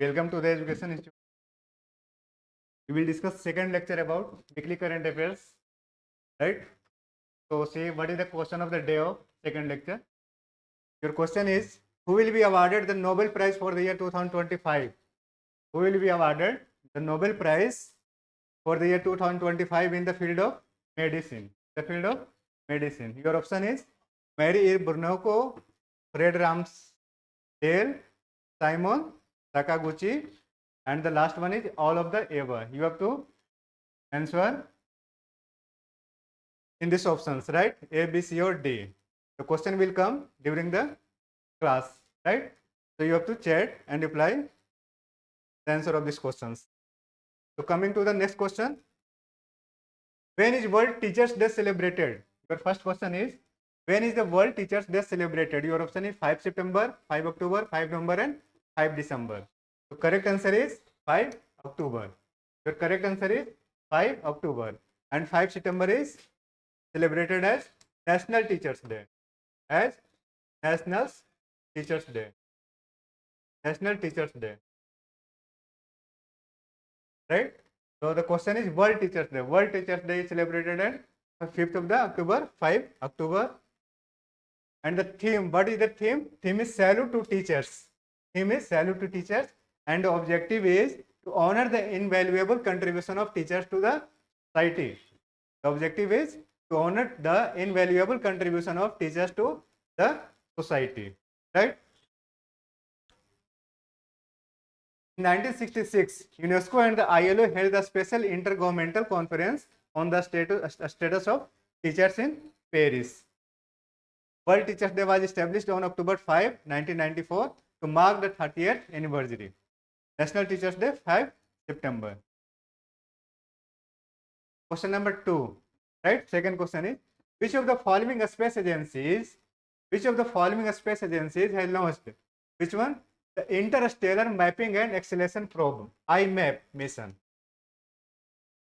Welcome to the Education Institute. We will discuss second lecture about weekly current affairs, right? So see what is the question of the day of second lecture. Your question is, who will be awarded the Nobel Prize for the year 2025? Who will be awarded the Nobel Prize for the year 2025 in the field of medicine? The field of medicine. Your option is Mary E. Brunoko, Fred Ramsdale, Simon Sakaguchi, and the last one is all of the above. You have to answer in these options, right? A, B, C, or D. The question will come during the class, right? So you have to chat and reply the answer of these questions. So coming to the next question, when is World Teachers Day celebrated? Your first question is, when is the World Teachers Day celebrated? Your option is 5 September, 5 October, 5 November, and 5 December. So correct answer is 5 October. Your correct answer is 5 October. And 5 September is celebrated as National Teachers Day. As National Teachers Day. National Teachers Day. Right? So the question is World Teachers Day. World Teachers Day is celebrated on 5th of the October, 5 October. And the theme, what is the theme? Theme is Salute to Teachers. Theme is Salute to Teachers. And the objective is to honor the invaluable contribution of teachers to the society. The objective is to honor the invaluable contribution of teachers to the society. Right? In 1966, UNESCO and the ILO held a special intergovernmental conference on the status of teachers in Paris. World Teachers Day was established on October 5, 1994 to mark the 30th anniversary. National Teachers Day, 5 September. Question number 2, right? Second question is, which of the following space agencies has launched? Which one? The Interstellar Mapping and Acceleration Probe, IMAP mission.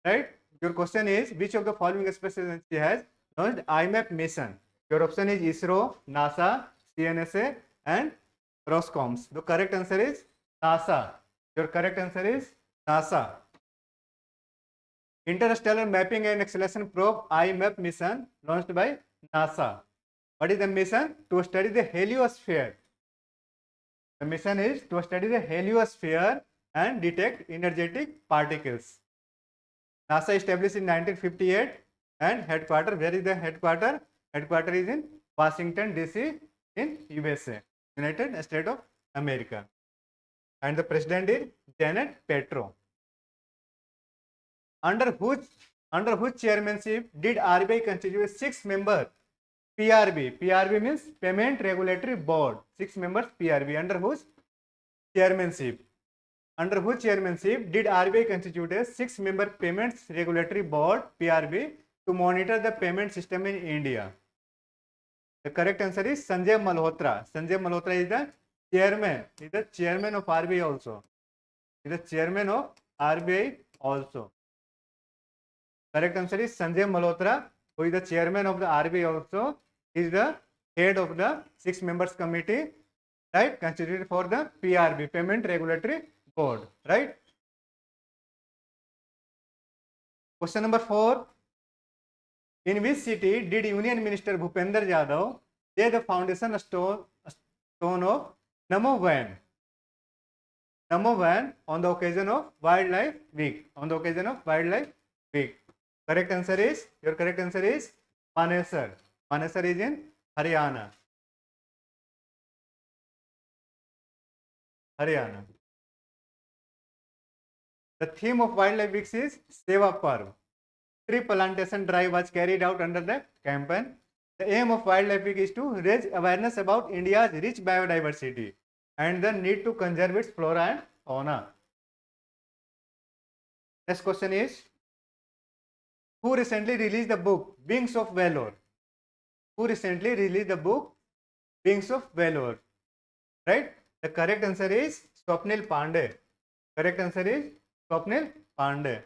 Right? Your question is, which of the following space agency has launched IMAP mission? Your option is ISRO, NASA, CNSA, and Roscoms. The correct answer is NASA. Your correct answer is NASA. Interstellar Mapping and Acceleration Probe, IMAP mission launched by NASA. What is the mission? To study the heliosphere. The mission is to study the heliosphere and detect energetic particles. NASA established in 1958 and headquarters, where is the headquarters? Headquarters is in Washington DC in USA, United States of America. And the president is Janet Petro. Under whose chairmanship did RBI constitute 6-member PRB? PRB means Payment Regulatory Board. 6 members PRB. Under whose chairmanship? Under whose chairmanship did RBI constitute a 6-member Payments Regulatory Board (PRB) to monitor the payment system in India? The correct answer is Sanjay Malhotra. Sanjay Malhotra is the chairman. He is the chairman of RBI also. He is the chairman of RBI also. Correct answer is Sanjay Malhotra, who is the chairman of the RBI also. He is the head of the 6 members committee, right, constituted for the PRB, Payment Regulatory Board, right? Question number 4. In which city did Union Minister Bhupender Yadav lay the foundation stone of Namo Van? Namo Van on the occasion of Wildlife Week. On the occasion of Wildlife Week. Correct answer is, your correct answer is Manesar. Manesar is in Haryana. Haryana. The theme of Wildlife Week is Seva Parv. Tree plantation drive was carried out under the campaign. The aim of Wildlife Week is to raise awareness about India's rich biodiversity and the need to conserve its flora and fauna. Next question is, who recently released the book Wings of Valor? Who recently released the book Wings of Valor? Right? The correct answer is Swapnil Pandey. Correct answer is Swapnil Pandey.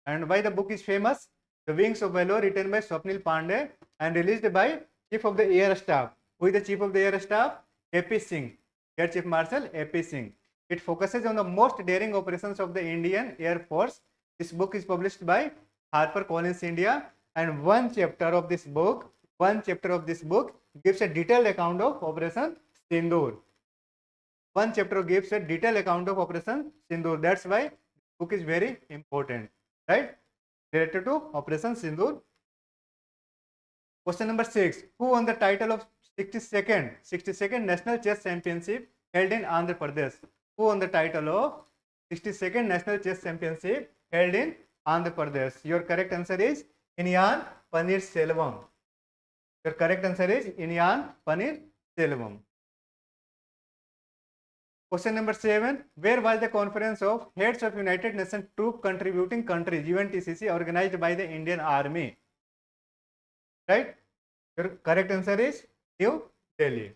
And why the book is famous? The Wings of Valor, written by Swapnil Pandey and released by Chief of the Air Staff. Who is the Chief of the Air Staff? AP Singh. Air Chief Marshal AP Singh. It focuses on the most daring operations of the Indian Air Force. This book is published by HarperCollins India, and one chapter of this book gives a detailed account of Operation Sindoor. One chapter gives a detailed account of Operation Sindoor. That's why this book is very important, right? Related to Operation Sindoor. Question number 6. Who won the title of 62nd National Chess Championship held in Andhra Pradesh? Who won the title of 62nd National Chess Championship held in Andhra Pradesh? Your correct answer is Inian Paneerselvam. Your correct answer is Inian Paneerselvam. Question number 7. Where was the Conference of Heads of United Nations Troop Contributing Countries UNTCC organized by the Indian Army? Right? Your correct answer is New Delhi.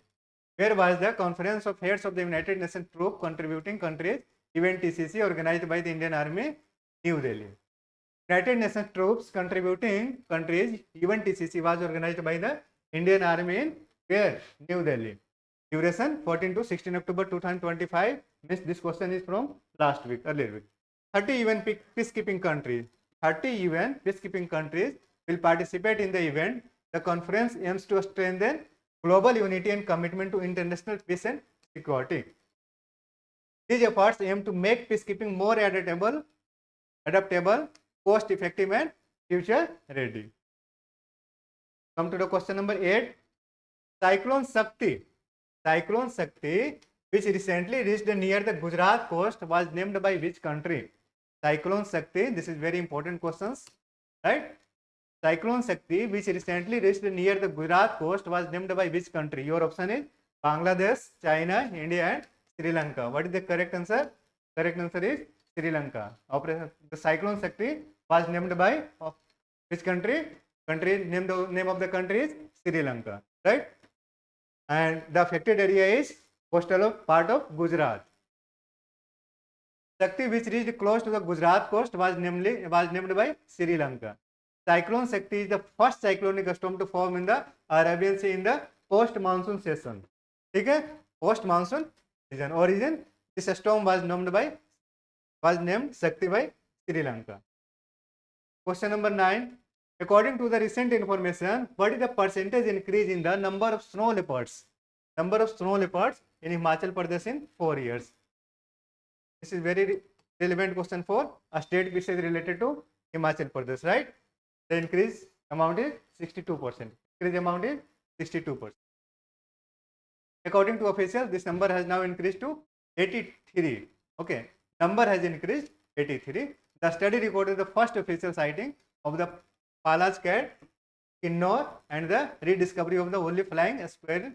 Where was the Conference of Heads of the United Nations Troop Contributing Countries UNTCC organized by the Indian Army? New Delhi. United Nations Troops Contributing Countries UNTCC was organized by the Indian Army in where? New Delhi. Duration 14 to 16 October 2025. This question is from last week, earlier week. 30 UN peacekeeping countries. 30 UN peacekeeping countries will participate in the event. The conference aims to strengthen global unity and commitment to international peace and security. These efforts aim to make peacekeeping more adaptable, cost-effective, and future-ready. Come to the question number 8. Cyclone Sakti, which recently reached near the Gujarat coast, was named by which country? Cyclone Sakti, this is very important questions, right? Cyclone Sakti, which recently reached near the Gujarat coast, was named by which country? Your option is Bangladesh, China, India, and Sri Lanka. What is the correct answer? Correct answer is Sri Lanka. The Cyclone Sakti was named by which country? Name of the country is Sri Lanka, right? And the affected area is coastal part of Gujarat. Sakti, which reached close to the Gujarat coast, was named by Sri Lanka. Cyclone Sakti is the first cyclonic storm to form in the Arabian Sea in the post-monsoon season. Okay? Post-monsoon season. Origin, this storm was named Sakti by Sri Lanka. Question number 9. According to the recent information, what is the percentage increase in the number of snow leopards? Number of snow leopards in Himachal Pradesh in 4 years. This is very relevant question for a state which is related to Himachal Pradesh, right? The increase amount is 62%. Increase amount is 62%. According to officials, this number has now increased to 83. Okay, number has increased 83. The study recorded the first official sighting of the Palaj cat, Kinnor, and the rediscovery of the only flying squirrel,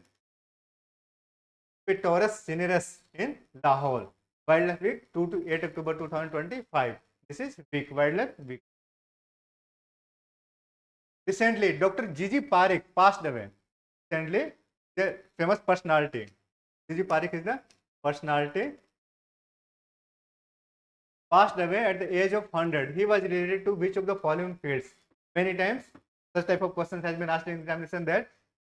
Pictorus cinereus, in Lahore. Wildlife Week 2 to 8 October 2025. This is Wildlife Week. Recently, Dr. Gigi Parikh passed away. Recently, the famous personality. Gigi Parikh is the personality. Passed away at the age of 100. He was related to which of the following fields? Many times, such type of questions has been asked in examination that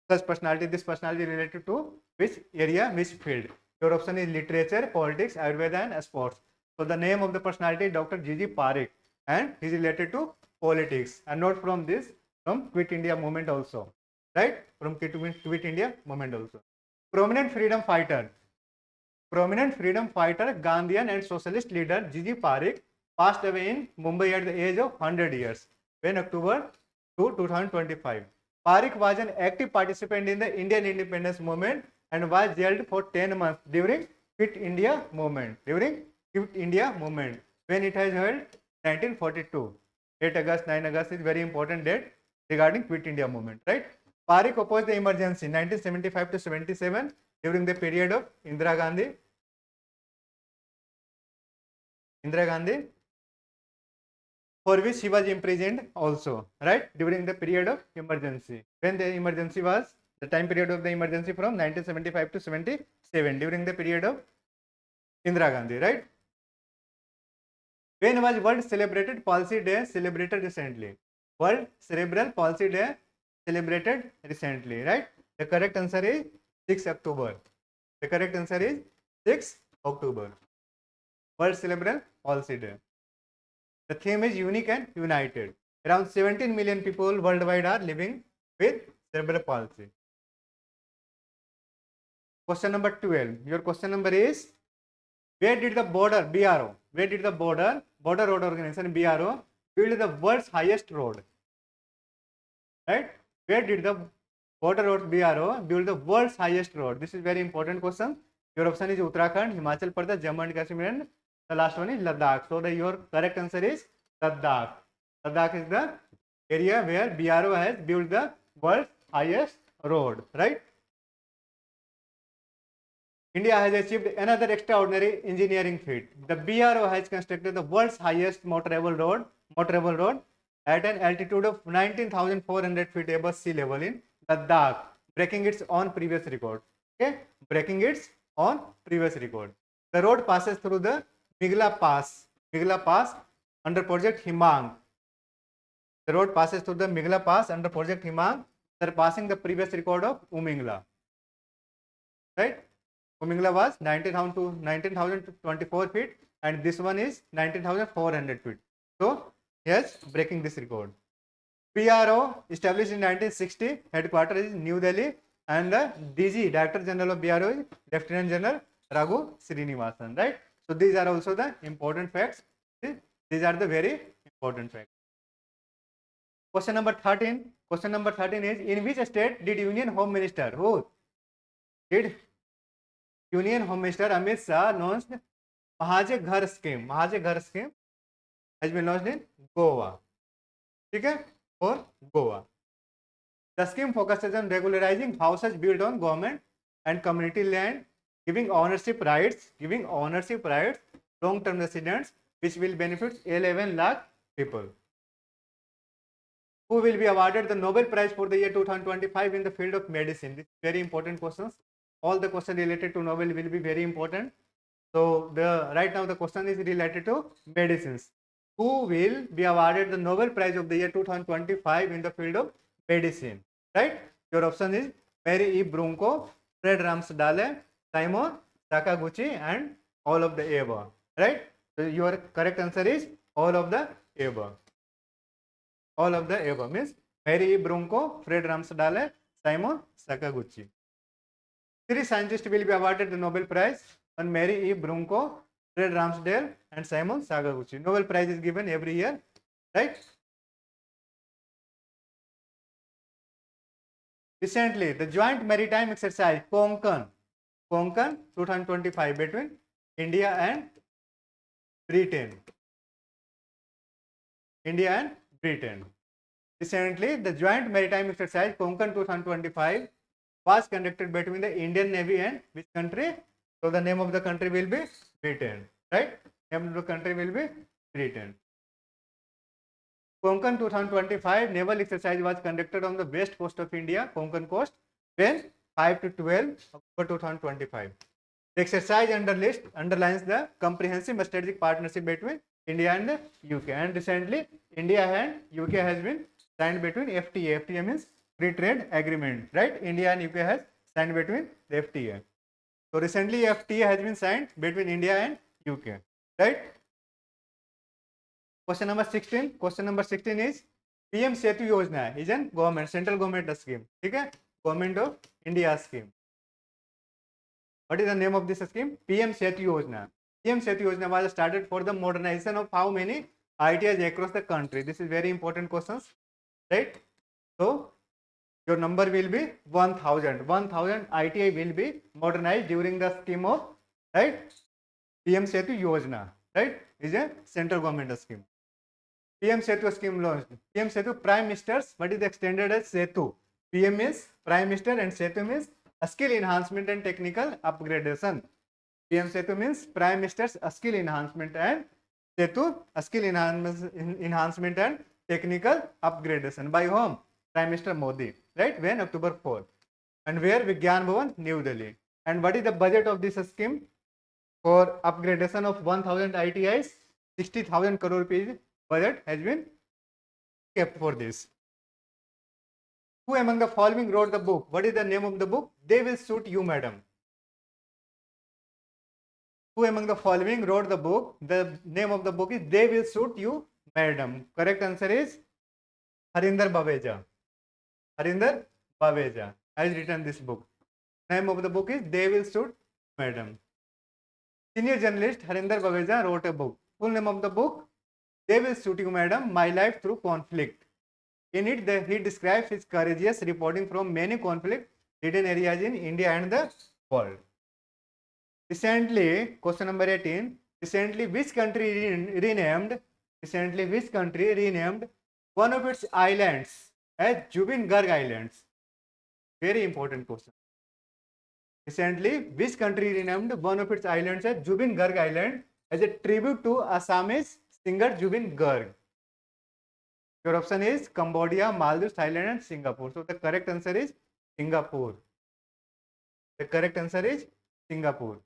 this personality related to which area, which field. Your option is literature, politics, Ayurveda, and sports. So the name of the personality is Dr. Gigi Parikh, and he is related to politics, and not from this, from Quit India movement also, right? From Quit India movement also. Prominent freedom fighter, Gandhian and socialist leader Gigi Parikh passed away in Mumbai at the age of 100 years. When? October 2, 2025. Parikh was an active participant in the Indian independence movement and was jailed for 10 months during Quit India movement. When it has held 1942. 8 August, 9 August is very important date regarding Quit India movement, right? Parikh opposed the emergency 1975 to 77 during the period of Indira Gandhi, for which he was imprisoned also, right? During the period of emergency. When the emergency was, the time period of the emergency from 1975 to 77, during the period of Indira Gandhi, right? When was World Celebrated Palsy Day celebrated recently? World Cerebral Palsy Day celebrated recently, right? The correct answer is 6 October. The correct answer is 6 October. World Cerebral Palsy Day. The theme is unique and united. Around 17 million people worldwide are living with cerebral palsy. Question number 12. Your question number is, where did the BRO, where did the Border Road Organization BRO build the world's highest road? Right? Where did the Border Road BRO build the world's highest road? This is very important question. Your option is Uttarakhand, Himachal Pradesh, Jammu and Kashmir, and the last one is Ladakh. So your correct answer is Ladakh. Ladakh is the area where BRO has built the world's highest road, right? India has achieved another extraordinary engineering feat. The BRO has constructed the world's highest motorable road at an altitude of 19,400 feet above sea level in Ladakh, breaking its own previous record. Okay, breaking its own previous record. The road passes through the Migla Pass under Project Himang. The road passes through the Migla Pass under Project Himang, surpassing the previous record of Umingla. Right? Umingla was 19,024 feet, and this one is 19,400 feet. So, yes, breaking this record. BRO established in 1960, headquarters is New Delhi, and the DG, Director General of BRO, is Lieutenant General Raghu Srinivasan. Right? So, these are also the important facts. These are the very important facts. Question number 13. Question number 13 is, in which state did Union Home Minister, who did Union Home Minister Amit Shah launched Mahaje Ghar scheme? Mahaje Ghar scheme has been launched in Goa. Okay? For Goa. The scheme focuses on regularizing houses built on government and community land, giving ownership rights long-term residents, which will benefit 11 lakh people. Who will be awarded the Nobel Prize for the year 2025 in the field of medicine? This is very important questions. All the questions related to Nobel will be very important. So right now the question is related to medicines. Who will be awarded the Nobel Prize of the year 2025 in the field of medicine? Right? Your option is Mary E. Brunko, Fred Ramsdale, Simon Sakaguchi, and all of the above. Right? So your correct answer is all of the above. All of the above means Mary E. Brunko, Fred Ramsdale, Simon Sakaguchi. 3 scientists will be awarded the Nobel Prize on Mary E. Brunko, Fred Ramsdale, and Simon Sakaguchi. Nobel Prize is given every year, right? Recently, the joint maritime exercise Konkan 2025 between India and Britain. Recently, the joint maritime exercise Konkan 2025 was conducted between the Indian Navy and which country? So the name of the country will be Britain, right? Name of the country will be Britain. Konkan 2025 naval exercise was conducted on the west coast of India, Konkan coast, when 5 to 12 October 2025. The exercise underlines the comprehensive strategic partnership between India and the UK. And recently, India and UK has been signed between FTA. FTA means free trade agreement, right? India and UK has signed between the FTA. So recently, FTA has been signed between India and UK, right? Question number 16. Question number 16 is PM Setu Yojana is an government, central government scheme. Okay? Government of India scheme. What is the name of this scheme? PM Setu Yojana. PM Setu Yojana was started for the modernization of how many ITIs across the country? This is very important questions, right? So your number will be 1000. 1000 ITI will be modernized during the scheme of, right? PM Setu Yojana, right? Is a central government scheme. PM Setu scheme launched. PM Setu Prime Minister's, what is extended as Setu? PM is Prime Minister and Setu means skill enhancement and technical upgradation. PM Setu means Prime Minister's skill enhancement and Setu skill enhancement and technical upgradation. By whom? Prime Minister Modi. Right? When? October 4. And where? Vigyan Bhavan, New Delhi. And what is the budget of this scheme? For upgradation of 1000 ITIs, 60,000 crore rupees budget has been kept for this. Who among the following wrote the book? What is the name of the book? They Will Shoot You, Madam. Who among the following wrote the book? The name of the book is They Will Suit You, Madam. Correct answer is Harinder Baweja. Harinder Baweja has written this book. Name of the book is They Will Suit Madam. Senior journalist Harinder Baweja wrote a book. Full name of the book, They Will Suit You Madam, My Life Through Conflict. In it, he describes his courageous reporting from many conflict-ridden areas in India and the world. Recently, question number 18. Recently, which country renamed one of its islands as Jubin Garg Islands? Very important question. Recently, which country renamed one of its islands as Jubin Garg Island as a tribute to Assamese singer Jubin Garg? Your option is Cambodia, Maldives, Thailand, and Singapore. So the correct answer is Singapore. The correct answer is Singapore.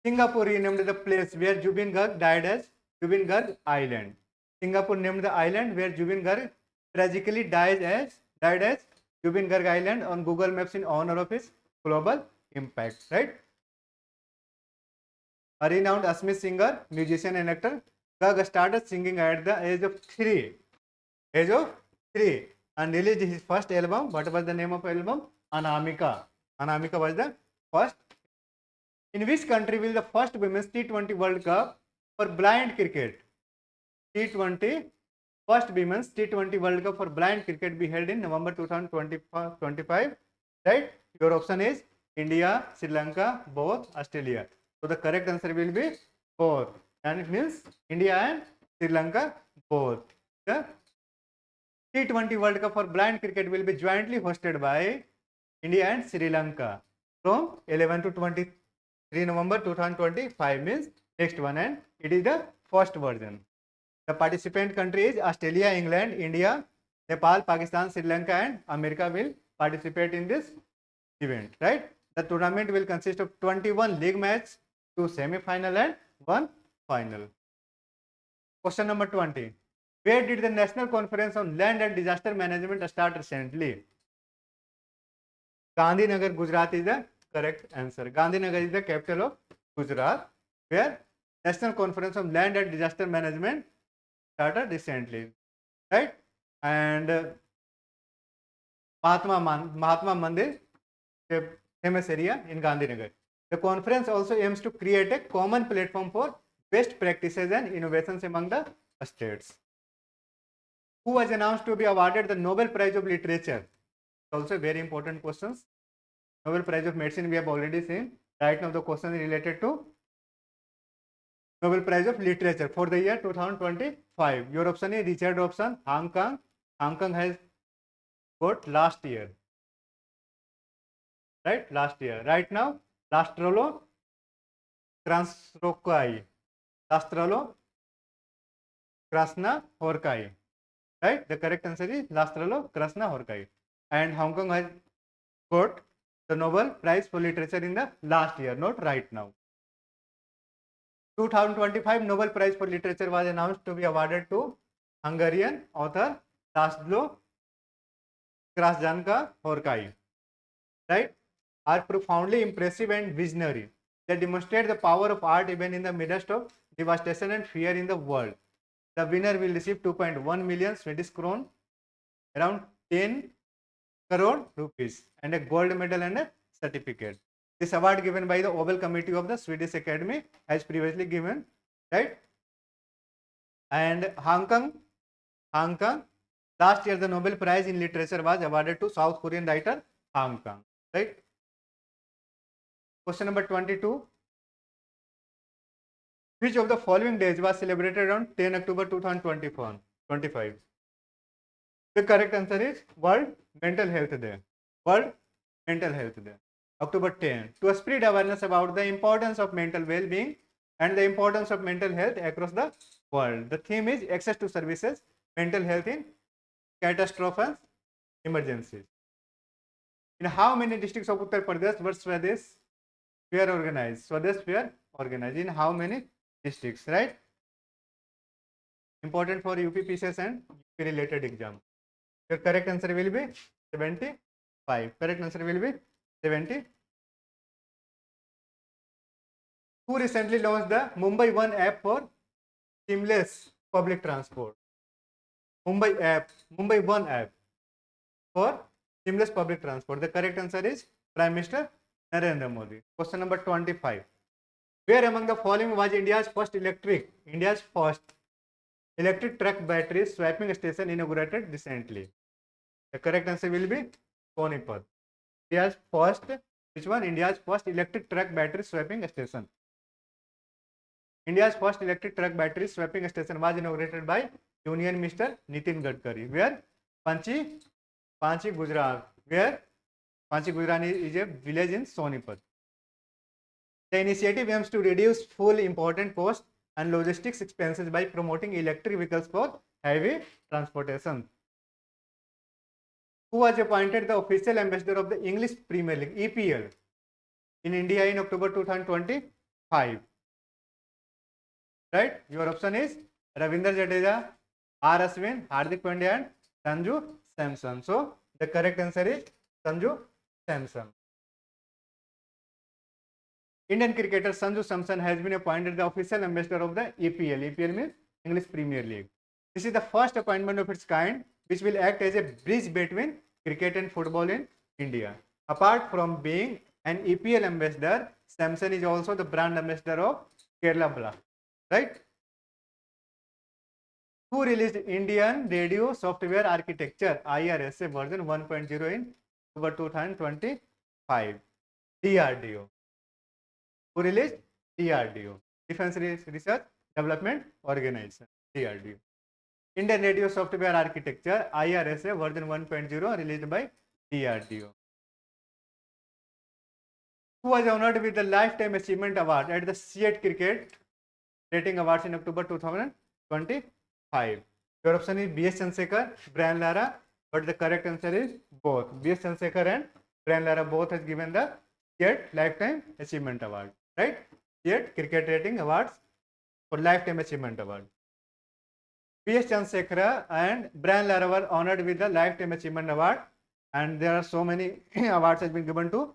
Singapore renamed the place where Jubin Garg died as Jubin Garg Island. Singapore named the island where Jubin Garg tragically died as Jubin Garg Island on Google Maps in honor of his global impact. Right? A renowned Assamese singer, musician, and actor, Garg started singing at the age of 3. And released his first album. What was the name of album? Anamika. Anamika was the first. In which country will the first Women's T20 World Cup for blind cricket? First Women's T20 World Cup for blind cricket be held in November 2025. Right? Your option is India, Sri Lanka, both, Australia. So the correct answer will be both. And it means India and Sri Lanka both. The T20 World Cup for blind cricket will be jointly hosted by India and Sri Lanka from 11 to 23 November 2025 means next one, and it is the first version. The participant country is Australia, England, India, Nepal, Pakistan, Sri Lanka, and America will participate in this event. Right? The tournament will consist of 21 league matches, 2 semi-final and 1 final. Question number 20. Where did the National Conference on Land and Disaster Management start recently? Gandhinagar, Gujarat is the correct answer. Gandhinagar is the capital of Gujarat, where National Conference on Land and Disaster Management started recently. Right? And Mahatma Mandir, a famous area in Gandhinagar. The conference also aims to create a common platform for best practices and innovations among the states. Who was announced to be awarded the Nobel Prize of Literature? Also very important questions. Nobel Prize of Medicine we have already seen. Right now the question is related to Nobel Prize of Literature for the year 2025. Your option is Richard Robson, Hong Kong. Hong Kong has got last year. Right? Last year. Right now, Lastrolo Krasnokai. Lastrolo Krasna Horkai. Right? The correct answer is Lastrolo Krasna Horkai. And Hong Kong has got the Nobel Prize for Literature in the last year, not right now. 2025 Nobel Prize for Literature was announced to be awarded to Hungarian author Laszlo Krasnjanka Horkai. Right? Are profoundly impressive and visionary. They demonstrate the power of art even in the midst of devastation and fear in the world. The winner will receive 2.1 million Swedish kron, around 10 crore rupees, and a gold medal and a certificate. This award given by the Nobel Committee of the Swedish Academy as previously given, right? And Hong Kong, last year the Nobel Prize in Literature was awarded to South Korean writer Hong Kong, right? Question number 22. Which of the following days was celebrated on 10 October 2025? The correct answer is World Mental Health Day. World Mental Health Day. October 10. To spread awareness about the importance of mental well-being and the importance of mental health across the world. The theme is access to services, mental health in catastrophe and emergencies. In how many districts of Uttar Pradesh were Swadesh Fair organized? Swadesh Fair organized in how many districts, right? Important for UPPCS and UP related exam. Your correct answer will be 75. Correct answer will be 75. Who recently launched the Mumbai One app for seamless public transport? Mumbai One app for seamless public transport. The correct answer is Prime Minister Narendra Modi. Question number 25. Where among the following was India's first electric truck battery swapping station inaugurated recently? The correct answer will be Sonipat. India's first, which one? India's first electric truck battery swapping station. India's first electric truck battery swapping station was inaugurated by Union Minister Nitin Gadkari. Where? Panchi, Gujarat. Where? Panchi, Gujarat is a village in Sonipat. The initiative aims to reduce fuel important costs and logistics expenses by promoting electric vehicles for heavy transportation. Who was appointed the official ambassador of the English Premier League (EPL) in India in October 2025? Right? Your option is Ravindra Jadeja, R. Ashwin, Hardik Pandya, and Sanju Samson. So the correct answer is Sanju Samson. Indian cricketer Sanju Samson has been appointed the official ambassador of the EPL. EPL means English Premier League. This is the first appointment of its kind, which will act as a bridge between cricket and football in India. Apart from being an EPL ambassador, Samson is also the brand ambassador of Kerala Blast. Right? Who released Indian Radio Software Architecture (IRSA) version 1.0 in October 2025? DRDO. Who released? DRDO. Defense Research Development Organization. DRDO. Indian Radio Software Architecture (IRSA) version 1.0 released by DRDO. Who was honored with the Lifetime Achievement Award at the SEAT Cricket Rating Awards in October 2025? Your option is B.S. Chansekar, Brian Lara, but the correct answer is both. B.S. Chansekar and Brian Lara both has given the SEAT Lifetime Achievement Award. Right? SEAT Cricket Rating Awards for Lifetime Achievement Award. B.S. Chansekar and Brian Lara were honored with the Lifetime Achievement Award, and there are so many awards has been given to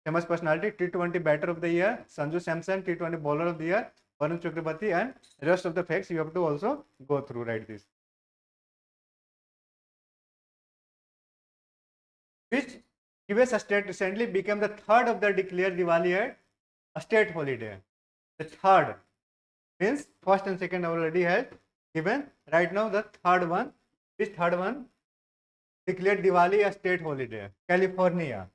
famous personality: T20 Batter of the Year, Sanju Samson, T20 Bowler of the Year, Varun Chakrabarti, and rest of the facts you have to also go through. Write this. Which US state recently became the third of the declared Diwali as a state holiday? The third means first and second already has given. Right now the third one. Which third one declared Diwali a state holiday? California.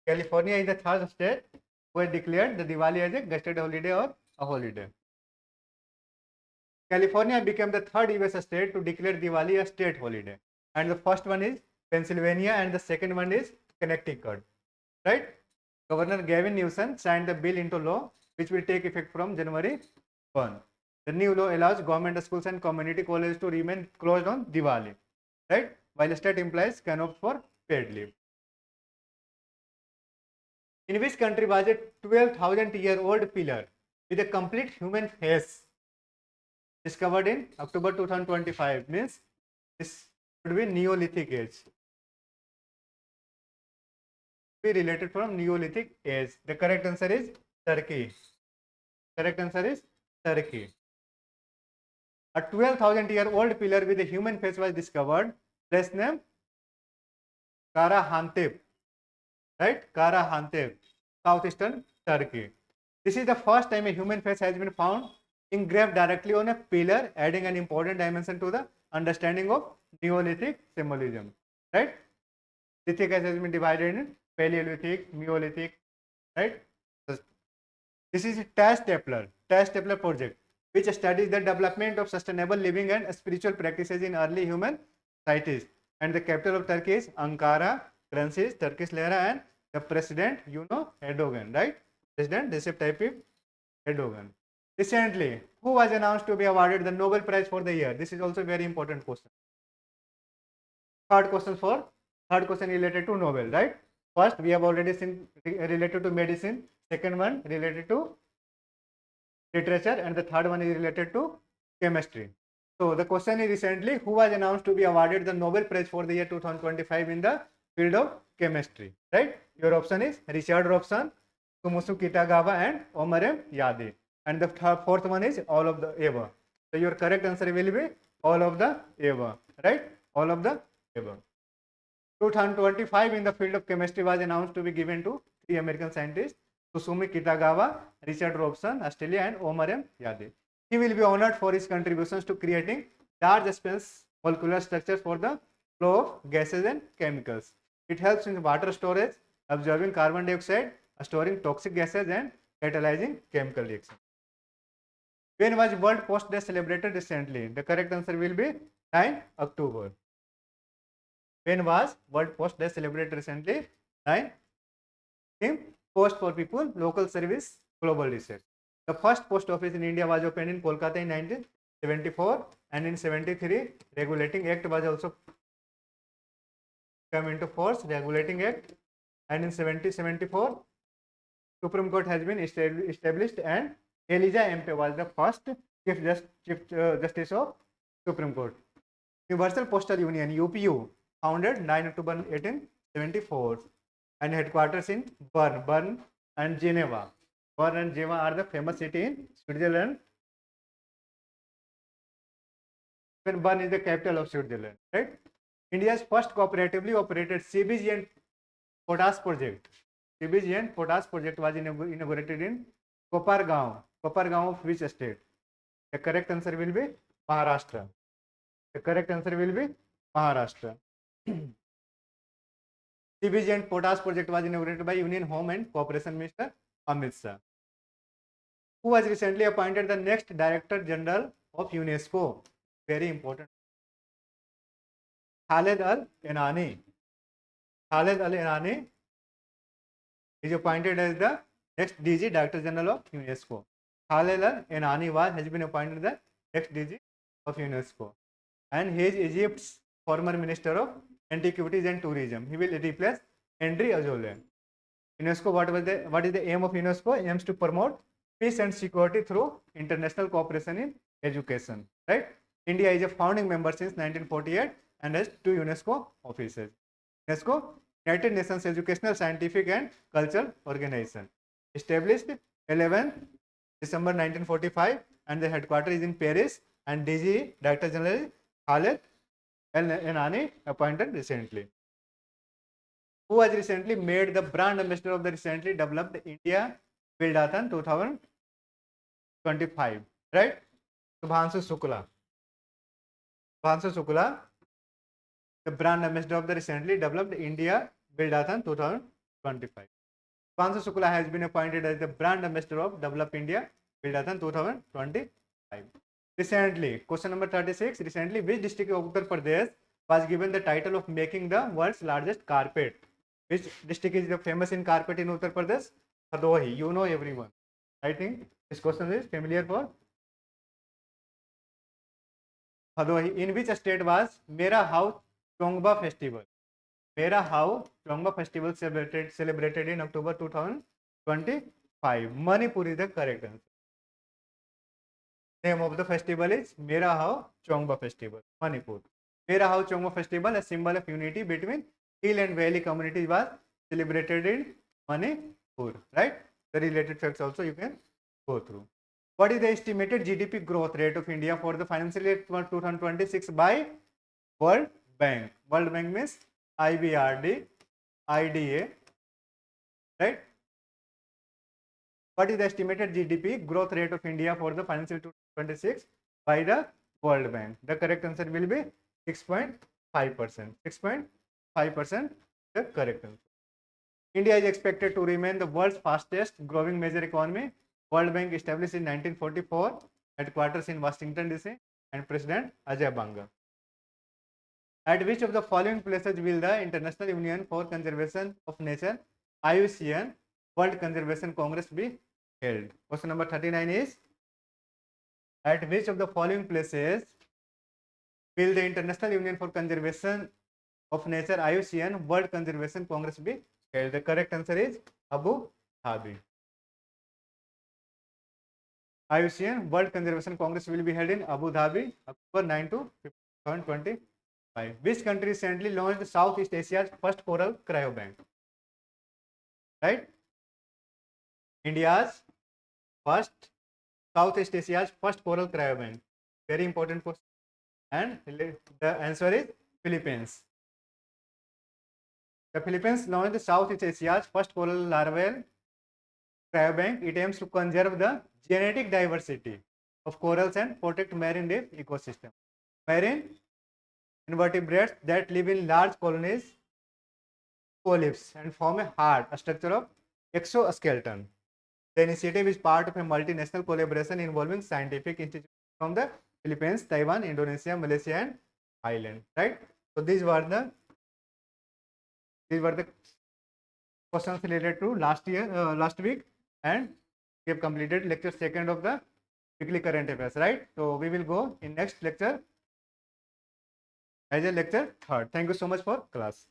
California is the third state who has declared the Diwali as a state holiday or a holiday. California became the third US state to declare Diwali a state holiday, and the first one is Pennsylvania and the second one is Connecticut. Right? Governor Gavin Newsom signed the bill into law, which will take effect from January 1. The new law allows government schools and community colleges to remain closed on Diwali, right? While state employees can opt for paid leave. In which country was a 12,000-year-old pillar with a complete human face discovered in October 2025? Means this would be Neolithic age. Be related from Neolithic age. The correct answer is Turkey. Correct answer is Turkey. A 12,000-year-old pillar with a human face was discovered. Place name Kara Hantep. Right? Kara Hantep, southeastern Turkey. This is the first time a human face has been found engraved directly on a pillar, adding an important dimension to the understanding of Neolithic symbolism. Right? Lithic age has been divided in Paleolithic, Neolithic. Right? This is a TAS-Stapler project, which studies the development of sustainable living and spiritual practices in early human societies. And the capital of Turkey is Ankara, currency is Turkish lira, and the president, Erdogan, right? President Recep Tayyip Erdogan. Recently, who was announced to be awarded the Nobel Prize for the year? This is also a very important question. Third question related to Nobel, right? First, we have already seen related to medicine. Second one related to literature, and the third one is related to chemistry. So the question is recently, who was announced to be awarded the Nobel Prize for the year 2025 in the field of chemistry, right? Your option is Richard Robson, Tomosu Kitagawa and Omarem Yade. And the fourth one is all of the above. So your correct answer will be all of the above, right? All of the above. 2025 in the field of chemistry was announced to be given to three American scientists, Kusumi Kitagawa, Richard Robson, Australia, and Omar M. Yade. He will be honored for his contributions to creating large space molecular structures for the flow of gases and chemicals. It helps in water storage, absorbing carbon dioxide, storing toxic gases, and catalyzing chemical reactions. When was World Post Day celebrated recently? The correct answer will be 9 October. When was World Post Day celebrated recently? 9. Theme: Post for People, Local Service, Global Research. The first post office in India was opened in Kolkata in 1974, and in 73, Regulating Act was also come into force. Regulating Act, and in 74, Supreme Court has been established, and Elijah MP was the first Chief Justice of Supreme Court. Universal Postal Union (UPU), founded 9 October 1874, and headquarters in Bern and Geneva. Bern and Geneva are the famous city in Switzerland. When Bern is the capital of Switzerland, right? India's first cooperatively operated CBG and potash project. CBG and potash project was inaugurated in Kopargaon. Kopargaon of which state? The correct answer will be Maharashtra. The correct answer will be Maharashtra. CBG and potash project was inaugurated by Union Home and Cooperation Minister Amit Shah. Who was recently appointed the next Director General of UNESCO? Very important. Khaled Al Enani. Khaled Al Enani is appointed as the next DG, Director General of UNESCO. Khaled Al Enani has been appointed the next DG of UNESCO, and he is Egypt's former Minister of Antiquities and Tourism. He will replace Henry Azoulay. UNESCO, what is the aim of UNESCO? Aims to promote peace and security through international cooperation in education. Right? India is a founding member since 1948 and has 2 UNESCO offices. UNESCO, United Nations Educational, Scientific and Cultural Organization, established 11 December 1945, and the headquarters is in Paris, and DG, Director General, Khaled Al Enani, appointed recently. Who was recently made the brand ambassador of the recently developed India Buildathon 2025, right? Subhanshu Shukla. Subhanshu Shukla, the brand ambassador of the recently developed India Buildathon 2025. Subhanshu Shukla has been appointed as the brand ambassador of Develop India Buildathon 2025. Recently, question number 36. Recently, which district of Uttar Pradesh was given the title of making the world's largest carpet? Which district is the famous in carpet in Uttar Pradesh? Bhadohi. You know everyone. I think this question is familiar for Bhadohi. In which state was Mera Hao Chongba festival? Mera Hao Chongba festival celebrated in October 2025. Manipur is the correct answer. Name of the festival is Mera Hao Chongba festival, Manipur. Mera Hao Chongba festival, a symbol of unity between hill and valley communities, was celebrated in Manipur. Right? The related facts also you can go through. What is the estimated GDP growth rate of India for the financial year 2026 by World Bank? World Bank means IBRD, IDA, right? What is the estimated GDP growth rate of India for the financial 2026 by the World Bank? The correct answer will be 6.5%. 6.5%, the correct answer. India is expected to remain the world's fastest growing major economy. World Bank established in 1944, headquarters in Washington DC, and President Ajay Banga. At which of the following places will the International Union for Conservation of Nature, IUCN, World Conservation Congress be held? Question number 39 is, at which of the following places will the International Union for Conservation of Nature, IUCN, World Conservation Congress be held? The correct answer is Abu Dhabi. IUCN World Conservation Congress will be held in Abu Dhabi, October 9 to 2025. Which country recently launched Southeast Asia's first coral cryobank? Right? India's first, Southeast Asia's first coral cryobank. Very important question. And the answer is Philippines. The Philippines launched Southeast Asia's first coral larval cryobank. It aims to conserve the genetic diversity of corals and protect marine life ecosystem. Marine invertebrates that live in large colonies polyps and form a heart, a structure of exoskeleton. The initiative is part of a multinational collaboration involving scientific institutions from the Philippines, Taiwan, Indonesia, Malaysia, and Thailand. Right. So these were the questions related to last week, and we have completed lecture second of the weekly current affairs. Right. So we will go in next lecture as a lecture third. Thank you so much for class.